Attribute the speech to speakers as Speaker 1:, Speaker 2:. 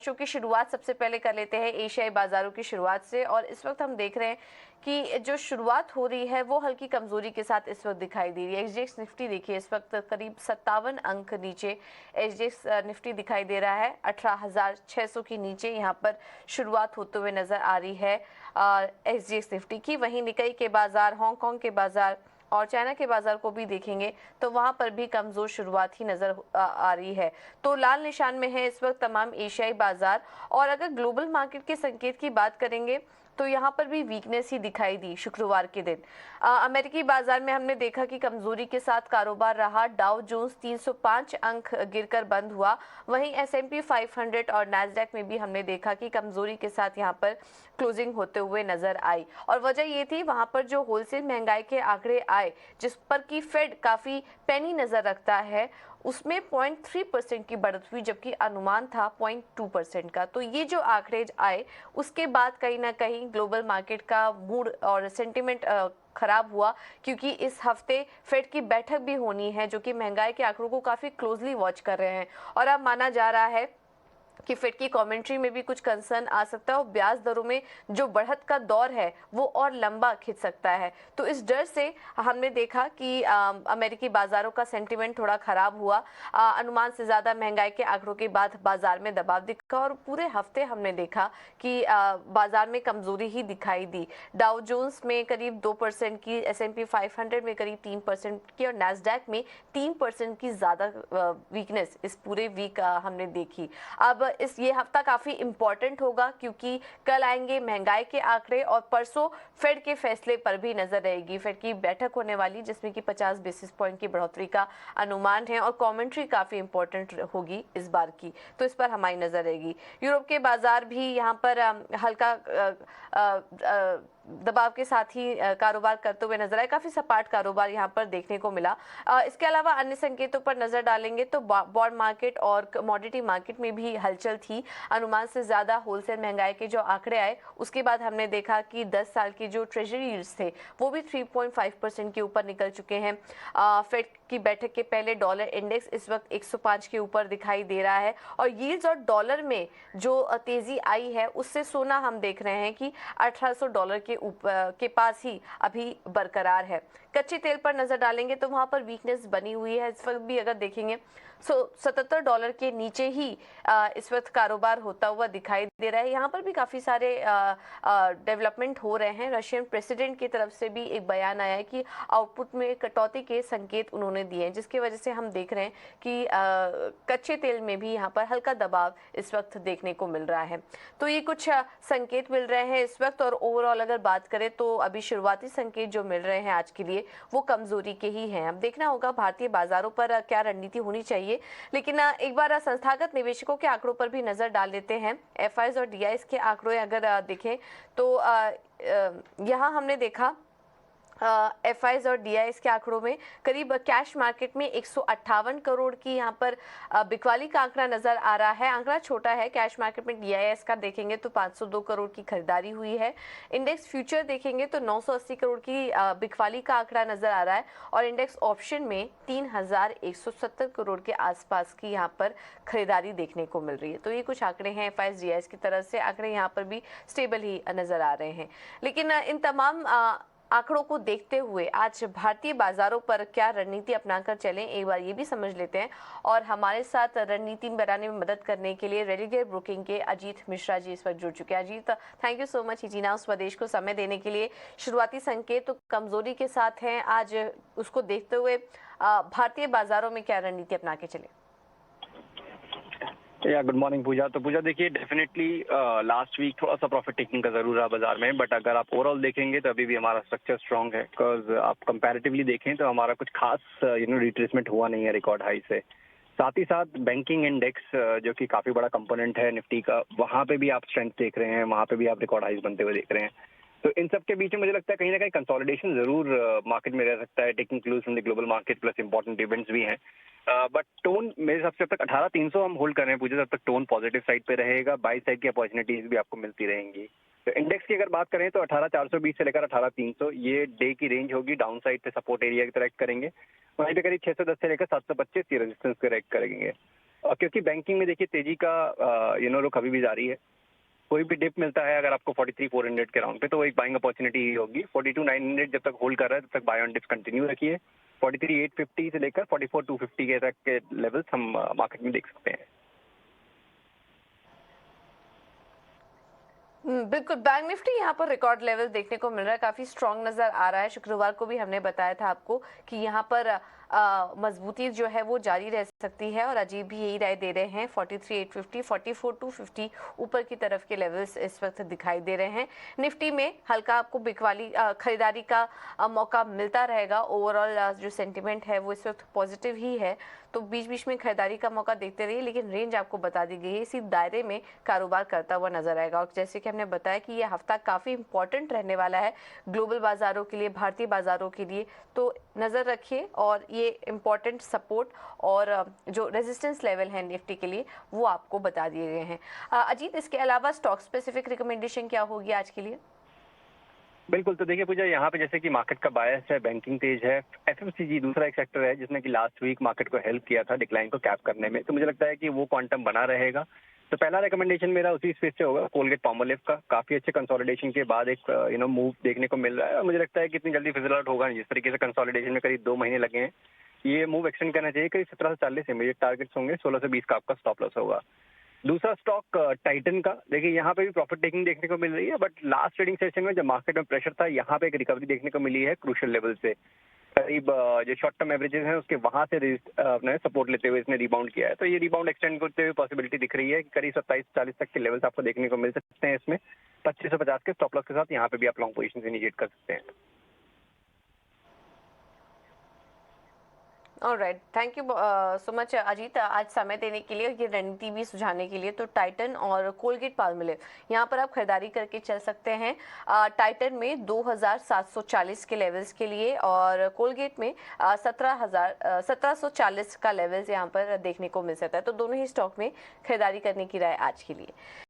Speaker 1: Show की शुरुआत सबसे पहले कर लेते हैं एशियाई बाजारों की शुरुआत से। और इस वक्त हम देख रहे हैं कि जो शुरुआत हो रही है वो हल्की कमजोरी के साथ इस वक्त दिखाई दे रही है। एसजीएक्स निफ्टी देखिए इस वक्त करीब 57 अंक नीचे एसजीएक्स निफ्टी दिखाई दे रहा है। 18,600 के नीचे यहाँ पर शुरुआत होते हुए नजर आ रही है एसजीएक्स निफ्टी की। वहीं निकाई के बाजार, हांगकांग के बाजार और चाइना के बाजार को भी देखेंगे तो वहां पर भी कमजोर शुरुआत ही नजर आ रही है। तो लाल निशान में है इस वक्त तमाम एशियाई बाजार। और अगर ग्लोबल मार्केट के संकेत की बात करेंगे तो यहाँ पर भी वीकनेस ही दिखाई दी शुक्रवार के दिन। अमेरिकी बाजार में हमने देखा कि कमजोरी के साथ कारोबार रहा। डाउ जोन्स 305 अंक गिरकर बंद हुआ। वहीं एसएमपी 500 और नैस्डैक में भी हमने देखा कि कमजोरी के साथ यहाँ पर क्लोजिंग होते हुए नजर आई। और वजह ये थी वहां पर जो होलसेल महंगाई के आंकड़े आए जिस पर कि फेड काफी पैनी नजर रखता है, उसमें 0.3% की बढ़त हुई, जबकि अनुमान था 0.2% का। तो ये जो आंकड़े आए उसके बाद कहीं ना कहीं ग्लोबल मार्केट का मूड और सेंटिमेंट खराब हुआ, क्योंकि इस हफ्ते फेड की बैठक भी होनी है जो कि महंगाई के आंकड़ों को काफी क्लोजली वॉच कर रहे हैं। और अब माना जा रहा है कि फेड की कमेंट्री में भी कुछ कंसर्न आ सकता है और ब्याज दरों में जो बढ़त का दौर है वो और लंबा खिंच सकता है। तो इस डर से हमने देखा कि अमेरिकी बाजारों का सेंटिमेंट थोड़ा खराब हुआ। अनुमान से ज्यादा महंगाई के आंकड़ों के बाद बाजार में दबाव दिखा और पूरे हफ्ते हमने देखा कि बाजार में कमजोरी ही दिखाई दी। डाउ जोन्स में करीब 2% की, एसएनपी 500 में करीब 3% की और नैस्डैक में 3% की ज्यादा वीकनेस इस पूरे वीक हमने देखी। अब ये हफ्ता काफी इंपॉर्टेंट होगा क्योंकि कल आएंगे महंगाई के आंकड़े और परसों फेड के फैसले पर भी नजर रहेगी। फेड की बैठक होने वाली जिसमें कि 50 बेसिस पॉइंट की बढ़ोतरी का अनुमान है और कमेंट्री काफी इंपॉर्टेंट होगी इस बार की, तो इस पर हमारी नजर रहेगी। यूरोप के बाजार भी यहाँ पर हल्का दबाव के साथ ही कारोबार करते हुए नजर आए। काफी सपाट कारोबार यहाँ पर देखने को मिला। इसके अलावा अन्य संकेतों पर नजर डालेंगे तो बॉन्ड मार्केट और कमोडिटी मार्केट में भी हलचल थी। अनुमान से ज्यादा होलसेल महंगाई के जो आंकड़े आए उसके बाद हमने देखा कि 10 साल की जो ट्रेजरी यील्ड्स थे वो भी 3.5% के ऊपर निकल चुके हैं। फेड की बैठक के पहले डॉलर इंडेक्स इस वक्त 105 के ऊपर दिखाई दे रहा है और यील्ड्स और डॉलर में जो तेजी आई है उससे सोना हम देख रहे हैं कि $1800 के पास ही अभी बरकरार है। कच्चे तेल पर नजर डालेंगे तो वहां पर वीकनेस बनी हुई है। इस वक्त भी अगर देखेंगे $77 के नीचे ही इस वक्त कारोबार होता हुआ दिखाई दे रहा है। यहाँ पर भी काफी सारे डेवलपमेंट हो रहे हैं। रशियन प्रेसिडेंट की तरफ से भी एक बयान आया है कि आउटपुट में कटौती के संकेत उन्होंने दिए हैं, जिसकी वजह से हम देख रहे हैं कि कच्चे तेल में भी यहाँ पर हल्का दबाव इस वक्त देखने को मिल रहा है। तो ये कुछ संकेत मिल रहे हैं इस वक्त। और ओवरऑल अगर बात करें तो अभी शुरुआती संकेत जो मिल रहे हैं आज के लिए वो कमजोरी के ही हैं। अब देखना होगा भारतीय बाजारों पर क्या रणनीति होनी चाहिए। लेकिन एक बार संस्थागत निवेशकों के आंकड़ों पर भी नजर डाल लेते हैं। एफआईज और डीआईज के आंकड़े अगर देखें तो यहाँ हमने देखा एफआईज और डीआईएस के आंकड़ों में करीब कैश मार्केट में 158 करोड़ की यहाँ पर बिकवाली का आंकड़ा नजर आ रहा है। आंकड़ा छोटा है। कैश मार्केट में डीआईएस का देखेंगे तो 502 करोड़ की खरीदारी हुई है। इंडेक्स फ्यूचर देखेंगे तो 980 करोड़ की बिकवाली का आंकड़ा नजर आ रहा है और इंडेक्स ऑप्शन में 3170 करोड़ के आसपास की यहाँ पर खरीदारी देखने को मिल रही है। तो ये कुछ आंकड़े हैं एफआईज डीआईएस की तरफ से। आंकड़े यहाँ पर भी स्टेबल ही नजर आ रहे हैं। लेकिन इन तमाम आंकड़ों को देखते हुए आज भारतीय बाजारों पर क्या रणनीति अपनाकर चलें, एक बार ये भी समझ लेते हैं। और हमारे साथ रणनीति बनाने में मदद करने के लिए रेलिगेयर ब्रोकिंग के अजीत मिश्रा जी इस वक्त जुड़ चुके हैं। Ajit, thank you so much हिजीना स्वदेश को समय देने के लिए। शुरुआती संकेत तो कमजोरी के साथ हैं, आज उसको देखते हुए भारतीय बाजारों में क्या रणनीति अपना के चले?
Speaker 2: या गुड मॉर्निंग पूजा। तो पूजा देखिए डेफिनेटली लास्ट वीक थोड़ा सा प्रॉफिट टेकिंग का जरूर रहा बाजार में, बट अगर आप ओवरऑल देखेंगे तो अभी भी हमारा स्ट्रक्चर स्ट्रांग है। बिकॉज आप कंपैरेटिवली देखें तो हमारा कुछ खास रिट्रेसमेंट हुआ नहीं है रिकॉर्ड हाई से। साथ ही साथ बैंकिंग इंडेक्स जो कि काफी बड़ा कंपोनेंट है निफ्टी का, वहां पे भी आप स्ट्रेंथ देख रहे हैं, वहां पे भी आप रिकॉर्ड हाइज बनते हुए देख रहे हैं। तो इन सब के बीच में मुझे लगता है कहीं ना कहीं कंसोलिडेशन जरूर मार्केट में रह सकता है, taking clues from the global market plus important events भी हैं। बट टोन मेरे हिसाब से जब तक 18,300 हम होल्ड कर रहे हैं पूछे, तब तक टोन पॉजिटिव साइड पे रहेगा। बाई साइड की अपॉर्चुनिटीज भी आपको मिलती रहेंगी। तो इंडेक्स की अगर बात करें तो 18,420 से लेकर 18,300 ये डे की रेंज होगी। डाउन साइड से सपोर्ट एरिया की तरह करेंगे, वहीं पे करीब 610 से लेकर 725 की रेजिस्टेंस करेक्ट करेंगे। क्योंकि बैंकिंग में देखिए तेजी का रुख अभी भी जारी है। कोई भी डिप मिलता है अगर आपको 43,400 के राउंड पे, तो वो एक बाइंग अपॉर्चुनिटी ही होगी। 42,900 जब तक होल्ड कर रहा है तब तक बाय ऑन डिप्स कंटिन्यू रखिए। 43,850 से लेकर 44,250 के तक के लेवल्स हम मार्केट में देख सकते हैं।
Speaker 1: बिल्कुल, बैंक निफ्टी यहाँ पर रिकॉर्ड लेवल देखने को मिल रहा है, काफी स्ट्रांग नजर आ रहा है। शुक्रवार को भी हमने बताया था आपको कि यहाँ पर मजबूती जो है वो जारी रह सकती है और अजीब भी यही राय दे रहे हैं। 43,850, 44,250 ऊपर की तरफ के लेवल्स इस वक्त दिखाई दे रहे हैं। निफ्टी में हल्का आपको बिकवाली खरीदारी का मौका मिलता रहेगा। ओवरऑल जो सेंटिमेंट है वो इस वक्त पॉजिटिव ही है, तो बीच बीच में खरीदारी का मौका देखते रहिए, लेकिन रेंज आपको बता दी गई है, इसी दायरे में कारोबार करता हुआ नजर आएगा। और जैसे कि हमने बताया कि यह हफ्ता काफी इंपॉर्टेंट रहने वाला है ग्लोबल बाजारों के लिए, भारतीय बाजारों के लिए, तो नजर रखिए। और ये इंपॉर्टेंट सपोर्ट और जो रेजिस्टेंस लेवल है निफ्टी के लिए वो आपको बता दिए गए हैं। अजीत, इसके अलावा स्टॉक स्पेसिफिक रिकमेंडेशन क्या होगी आज के लिए?
Speaker 2: बिल्कुल, तो देखिए पूजा, यहाँ पे जैसे कि मार्केट का बायस है, बैंकिंग तेज है, एफएमसीजी दूसरा एक सेक्टर है जिसने कि लास्ट वीक मार्केट को हेल्प किया था डिक्लाइन को कैप करने में, तो मुझे लगता है कि वो क्वांटम बना रहेगा। तो पहला रिकमेंडेशन मेरा उसी स्पेस से होगा, कोलगेट पाल्मोलिव का। काफी अच्छे कंसोलिडेशन के बाद एक मूव देखने को मिल रहा है और मुझे लगता है कि इतनी जल्दी फिजल आउट होगा नहीं। जिस तरीके से कंसोलिडेशन में करीब 2 महीने लगे हैं, ये मूव एक्सटेंड करना चाहिए। करीब 1740 इमीडिएट टारगेट्स होंगे, 16 से 20 का आपका स्टॉप लॉस होगा। दूसरा स्टॉक टाइटन का, देखिए यहाँ पे भी प्रॉफिट टेकिंग देखने को मिल रही है, बट लास्ट ट्रेडिंग सेशन में जब मार्केट में प्रेशर था, यहाँ पे एक रिकवरी देखने को मिली है क्रूशियल लेवल से। करीब जो शॉर्ट टर्म एवरेजेस हैं उसके वहां से अपने सपोर्ट लेते हुए इसने रिबाउंड किया है, तो ये रिबाउंड एक्सटेंड करते हुए पॉसिबिलिटी दिख रही है कि करीब 2740 तक के लेवल्स आपको देखने को मिल सकते हैं। इसमें 2550 के स्टॉप लॉस के साथ यहाँ पे भी आप लॉन्ग पोजीशन इनिशिएट कर सकते हैं।
Speaker 1: Alright, thank you so much Ajit, आज समय देने के लिए, ये रणनीति भी सुझाने के लिए। तो टाइटन और कोलगेट पाल्मोलिव यहाँ पर आप खरीदारी करके चल सकते हैं। टाइटन में 2740 के लेवल्स के लिए और कोलगेट में 1740 का लेवल्स यहाँ पर देखने को मिल सकता है। तो दोनों ही स्टॉक में खरीदारी करने की राय आज के लिए।